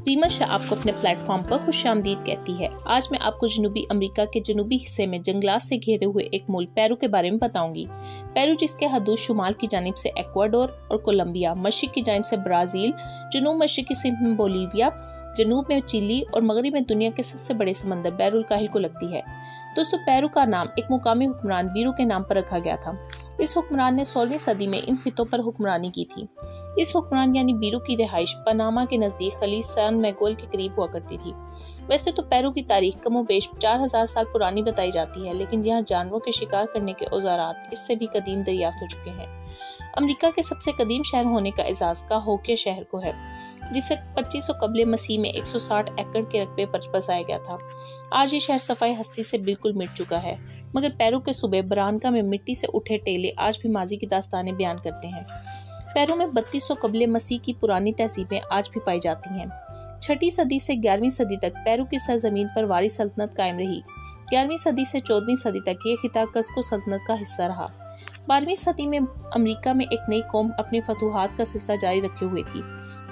रीमा शाह आपको अपने प्लेटफॉर्म पर खुशामदीद कहती है। आज मैं आपको जनूबी अमेरिका के जनूबी हिस्से में जंगलात से घिरे हुए एक मुल्क पेरू के बारे में बताऊंगी। पेरू जिसके हदूद शुमाल की जानिब से एक्वाडोर और कोलंबिया, मशरिक की जानिब से ब्राज़ील, जनूब मशरिकी सिंध में बोलीविया, जनूब में चिली और मगरब में दुनिया के सबसे बड़े समंदर बैरुल काहिल को लगती है। दोस्तों, पेरू का नाम एक मुकामी हुक्मरान वीरू के नाम पर रखा गया था। इस हुक्मरान ने 16वीं सदी में इन खितों पर हुक्मरानी की थी। इस हुक्मरान यानी वीरू की रिहाइश पनामा के नजदीक खलीज सैन मैगुएल के करीब हुआ करती थी। वैसे तो पेरू की तारीख कमोबेश 4000 साल पुरानी बताई जाती है, लेकिन यहाँ जानवरों के शिकार करने के औजारात इससे भी कदीम दरियाफ्त हो चुके हैं। अमेरिका के सबसे कदीम शहर होने का एजाज काहोके शहर को है, जिसे 2500 कबले मसीह में 160 एकड़ के रकबे पर बसाया गया था। आज ये शहर सफाई हस्ती से बिल्कुल मिट चुका है, मगर पेरू के सूबे ब्रानका में मिट्टी से उठे टेले आज भी माजी की दास्तानें बयान करते हैं। पेरू में 3200 कबले मसीह की पुरानी तहजीबें आज भी पाई जाती हैं। 6वीं सदी से 11वीं सदी तक पेरू की सरजमीन पर वारी सल्तनत कायम रही। 11वीं सदी से 14वीं सदी तक ये खिता कस्को सल्तनत का हिस्सा रहा। 12वीं सदी में अमेरिका में एक नई कौम अपने फतूहात का सिलसिला जारी रखे हुए थी।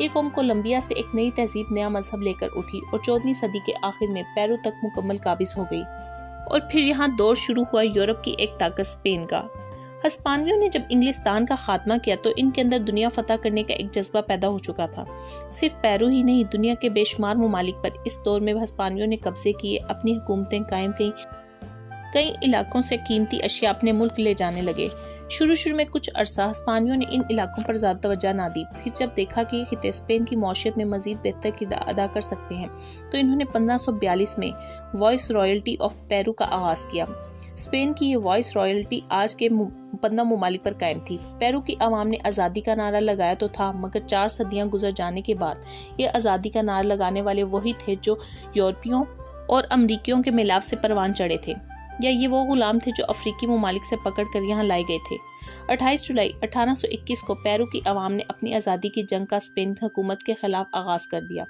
ये कौम कोलंबिया से एक नई तहजीब, नया मजहब लेकर उठी और 14वीं सदी के आखिर में पेरू तक मुकम्मल काबिज हो गई। और फिर यहाँ दौर शुरू हुआ यूरोप की एक ताकत स्पेन का। हस्पानियों ने जब इंग्लिस्तान का खात्मा किया तो इनके अंदर दुनिया फतह करने का एक जज्बा पैदा हो चुका था। सिर्फ पेरू ही नहीं, दुनिया के बेशुमार ममालिक पर इस दौर में हस्पानियों ने कब्जे किए, अपनी हुकूमतें कायम की, कई इलाकों से कीमती अशिया अपने मुल्क ले जाने लगे। शुरू में कुछ अरसा हस्पानियों ने इन इलाकों पर ज़्यादा तवज्जो ना दी। फिर जब देखा कि ये खिते स्पेन की मौशियत में मजीद बेहतर किरदार अदा कर सकते हैं, तो इन्होंने 1542 में वॉइस रॉयल्टी ऑफ पेरू का आगाज़ किया। स्पेन की ये वॉइस रॉयल्टी आज के 15 ममालिक पर कायम थी। पेरू की आवाम ने आज़ादी का नारा लगाया तो था, मगर 4 सदियां गुजर जाने के बाद ये आज़ादी का नारा लगाने वाले वही थे जो यूरोपियों और अमरीकियों के मिलाप से परवान चढ़े थे, या ये वो गुलाम थे जो अफ्रीकी ममालिक से पकड़ कर यहाँ लाए गए थे। 28 जुलाई 1821 को पेरू की आवाम ने अपनी आज़ादी की जंग का स्पेन हुकूमत के खिलाफ आगाज़ कर दिया।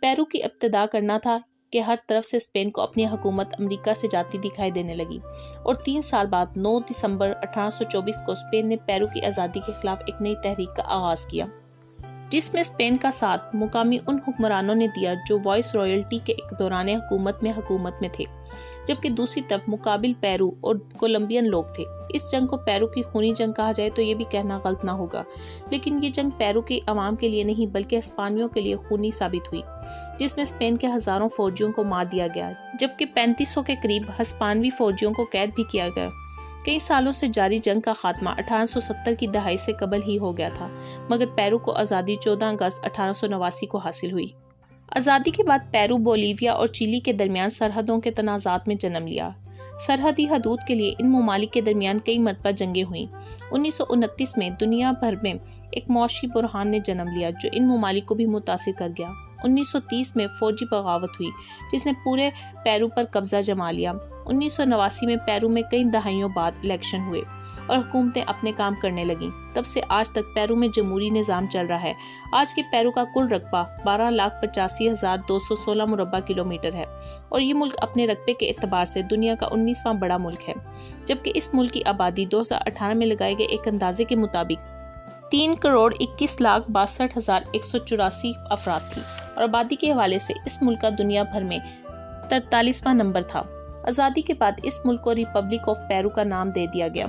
पेरू की इब्तिदा करना था कि हर तरफ से स्पेन को अपनी हुकूमत अमेरिका से जाती दिखाई देने लगी, और 3 साल बाद 9 दिसंबर 1824 को स्पेन ने पेरू की आज़ादी के खिलाफ एक नई तहरीक का आगाज़ किया, जिसमें स्पेन का साथ मुकामी उन हुक्मरानों ने दिया जो वॉइस रॉयल्टी के एक दौरान हुकूमत में थे, जबकि दूसरी तरफ मुकाबिल पेरू और कोलंबियन लोग थे। इस जंग को पेरू की खूनी जंग कहा जाए तो ये भी कहना गलत ना होगा, लेकिन ये जंग पेरू के अवाम के लिए नहीं बल्कि हिस्पानियों के लिए खूनी साबित हुई, जिसमें स्पेन के हजारों फौजियों को मार दिया गया, जबकि 3500 के करीब हिस्पानवी फौजियों को कैद भी किया गया। कई सालों से जारी जंग का खात्मा 1870 की दहाई से कबल ही हो गया था, मगर पेरू को आज़ादी 14 अगस्त 1889 को हासिल हुई। आज़ादी के बाद पेरू बोलीविया और चिली के दरमियान सरहदों के तनाज़ात में जन्म लिया। सरहदी हदूद के लिए इन ममालिक के दरमियान कई मरतबा जंगें हुईं। 1929 में दुनिया भर में एक मौशी बुरहान ने जन्म लिया जो इन ममालिक को भी मुतासिर कर गया। 1930 में फौजी बगावत हुई जिसने पूरे पेरू पर कब्जा जमा लिया। 1989 में पेरू में कई दहाइयों बाद इलेक्शन हुए और हुकूमतें अपने काम करने लगीं। तब से आज तक पेरू में जमहूरी निज़ाम चल रहा है। आज के पेरू का कुल रकबा 12,85,216 मुरब्बा किलोमीटर है और ये मुल्क अपने रकबे के एतबार से दुनिया का 19वां बड़ा मुल्क है, जबकि इस मुल्क की आबादी 2018 में लगाए गए एक अंदाजे के मुताबिक 3,21,62,184 अफराद थी और आबादी के हवाले से इस मुल्क का दुनिया भर में 43वां नंबर था। आज़ादी के बाद इस मुल्क को रिपब्लिक ऑफ पेरू का नाम दे दिया गया।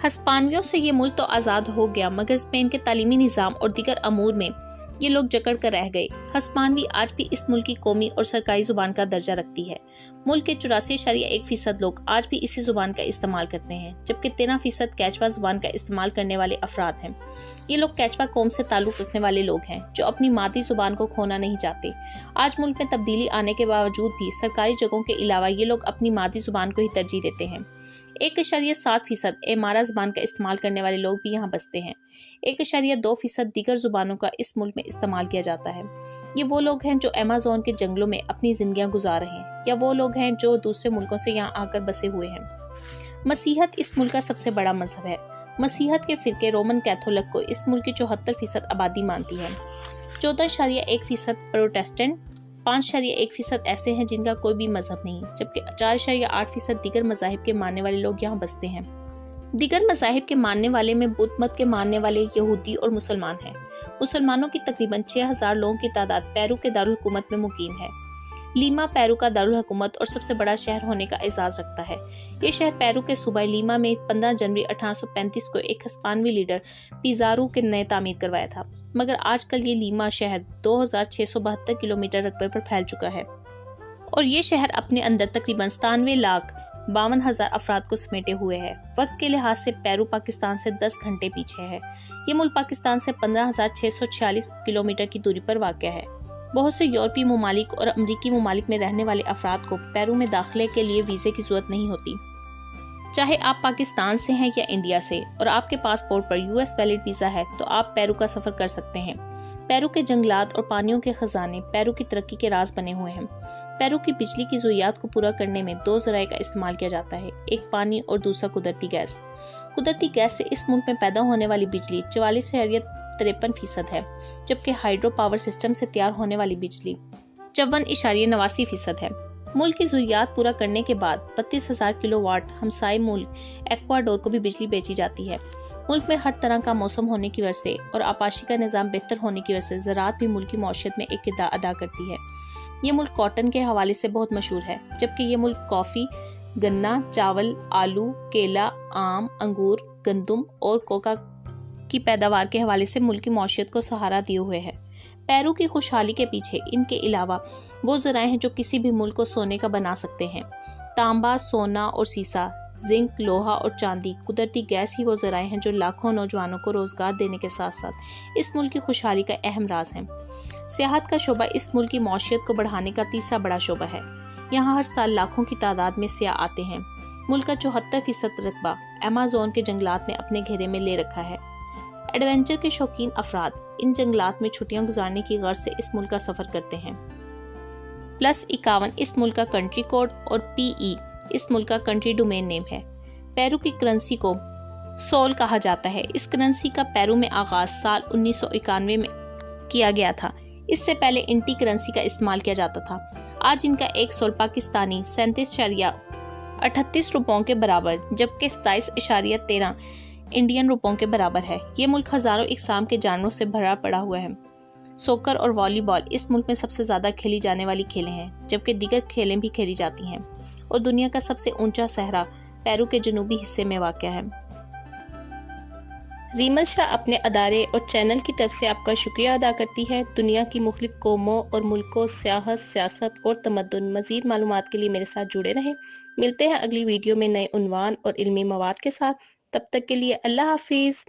हिस्पानियों से ये मुल्क तो आज़ाद हो गया, मगर स्पेन के तालीमी निज़ाम और दीगर अमूर में ये लोग जकड़ कर रह गए। हिस्पानवी आज भी इस मुल्क की कौमी और सरकारी ज़ुबान का दर्जा रखती है। मुल्क के 84.1% लोग आज भी इसी ज़ुबान का इस्तेमाल करते हैं, जबकि 13% कैचवा ज़ुबान का इस्तेमाल करने वाले अफराद हैं। ये लोग कैचवा कौम से ताल्लुक़ रखने वाले लोग हैं जो अपनी मादी ज़ुबान को खोना नहीं चाहते। आज मुल्क में तब्दीली आने के बावजूद भी सरकारी जगहों के अलावा ये लोग अपनी मादी ज़ुबान को ही तरजीह देते हैं। 1.7% एमारा ज़बान का इस्तेमाल करने वाले लोग भी यहाँ बसते हैं। 1.2% दीगर ज़ुबानों का इस मुल्क में इस्तेमाल किया जाता है। ये वो लोग हैं जो अमेज़न के जंगलों में अपनी ज़िंदगियाँ गुजार रहे हैं, या वो लोग हैं जो दूसरे मुल्कों से यहाँ आकर बसे हुए हैं। मसीहत इस मुल्क का सबसे बड़ा मजहब है। मसीहत के फ़िरके रोमन कैथोलिक को इस मुल्क की 74% आबादी मानती है। 14.1% प्रोटेस्टेंट, 5.1% ऐसे हैं जिनका कोई भी मजहब नहीं, जबकि 4.8% दीगर मज़ाहिब के मानने वाले लोग यहाँ बसते हैं। دیگر مذاہب کے ماننے والے میں بدھ مت کے ماننے والے یہودی اور مسلمان ہیں۔ مسلمانوں کی تقریباً 6,000 لوگوں کی تعداد پیرو کے دارالحکومت میں مقیم ہے۔ لیما پیرو کا دارالحکومت اور سب سے بڑا شہر ہونے کا اعزاز رکھتا ہے۔ یہ شہر پیرو کے صوبہ لیما میں 15 جنوری 1835 کو ایک ہسپانوی لیڈر پیزارو کے نے تعمیر کروایا تھا، مگر آج کل یہ لیما شہر 2672 کلومیٹر رقبے پر پھیل چکا ہے اور یہ شہر اپنے اندر تقریباً 97,52,000 افراد کو سمیٹے ہوئے ہے۔ وقت کے لحاظ سے پیرو پاکستان سے 10 گھنٹے پیچھے ہے۔ یہ ملک پاکستان سے 15,646 کلومیٹر کی دوری پر واقع ہے۔ بہت سے یورپی ممالک اور امریکی ممالک میں رہنے والے افراد کو پیرو میں داخلے کے لیے ویزے کی ضرورت نہیں ہوتی۔ چاہے آپ پاکستان سے ہیں یا انڈیا سے اور آپ کے پاسپورٹ پر US ویلڈ ویزا ہے تو آپ پیرو کا سفر کر سکتے ہیں۔ پیرو کے جنگلات اور پانیوں کے خزانے پیرو کی ترقی کے راز بنے ہوئے ہیں۔ پیرو کی بجلی کی ضروریات کو پورا کرنے میں 2 ذرائع کا استعمال کیا جاتا ہے، ایک پانی اور دوسرا قدرتی گیس۔ قدرتی گیس سے اس ملک میں پیدا ہونے والی بجلی 44.53% ہے، جبکہ ہائیڈرو پاور سسٹم سے تیار ہونے والی بجلی 54.89% ہے۔ ملک کی ضروریات پورا کرنے کے بعد 32,000 کلو واٹ ہمسائے ملک ایکواڈور کو بھی بجلی بیچی جاتی ہے۔ ملک میں ہر طرح کا موسم ہونے کی وجہ سے اور آبپاشی کا نظام بہتر ہونے کی وجہ سے زراعت بھی ملک کی معیشت میں ایک کردار ادا کرتی ہے۔ یہ ملک کاٹن کے حوالے سے بہت مشہور ہے، جبکہ یہ ملک کافی، گنا، چاول، آلو، کیلا، آم، انگور، گندم اور کوکا کی پیداوار کے حوالے سے ملک کی معیشت کو سہارا دیے ہوئے ہے۔ پیرو کی خوشحالی کے پیچھے ان کے علاوہ وہ ذرائع ہیں جو کسی بھی ملک کو سونے کا بنا سکتے ہیں۔ تانبا، سونا اور سیسا، زنک، لوہا اور چاندی، قدرتی گیس ہی وہ ذرائع ہیں جو لاکھوں نوجوانوں کو روزگار دینے کے ساتھ ساتھ اس ملک کی خوشحالی کا اہم راز ہیں۔ سیاحت کا شعبہ اس ملک کی معیشت کو بڑھانے کا تیسرا بڑا شعبہ ہے۔ یہاں ہر سال لاکھوں کی تعداد میں سیاح آتے ہیں۔ ملک کا 74% رقبہ ایمازون کے جنگلات نے اپنے گھیرے میں لے رکھا ہے۔ ایڈونچر کے شوقین افراد ان جنگلات میں چھٹیاں گزارنے کی غرض سے اس ملک کا سفر کرتے ہیں۔ +51 اس ملک کا کنٹری کوڈ اور PE اس ملک کا کنٹری ڈومین نیم ہے۔ پیرو کی کرنسی کو سول کہا جاتا ہے۔ اس کرنسی کا پیرو میں آغاز سال 1991 میں کیا گیا تھا۔ اس سے پہلے انٹی کرنسی کا استعمال کیا جاتا تھا۔ آج ان کا ایک سول پاکستانی 37.38 روپوں کے برابر جبکہ 27.13 انڈین روپوں کے برابر ہے۔ یہ ملک ہزاروں اقسام کے جانوروں سے بھرا پڑا ہوا ہے۔ سوکر اور والی بال اس ملک میں سب سے زیادہ کھیلی جانے والی کھیلیں ہیں، جبکہ دیگر کھیلیں بھی کھیلی جاتی ہیں، اور دنیا کا سب سے اونچا صحرا پیرو کے جنوبی حصے میں واقع ہے۔ ریمل شاہ اپنے ادارے اور چینل کی طرف سے آپ کا شکریہ ادا کرتی ہے۔ دنیا کی مختلف قوموں اور ملکوں، سیاحت، سیاست اور تمدن، مزید معلومات کے لیے میرے ساتھ جڑے رہیں۔ ملتے ہیں اگلی ویڈیو میں نئے عنوان اور علمی مواد کے ساتھ۔ تب تک کے لیے اللہ حافظ۔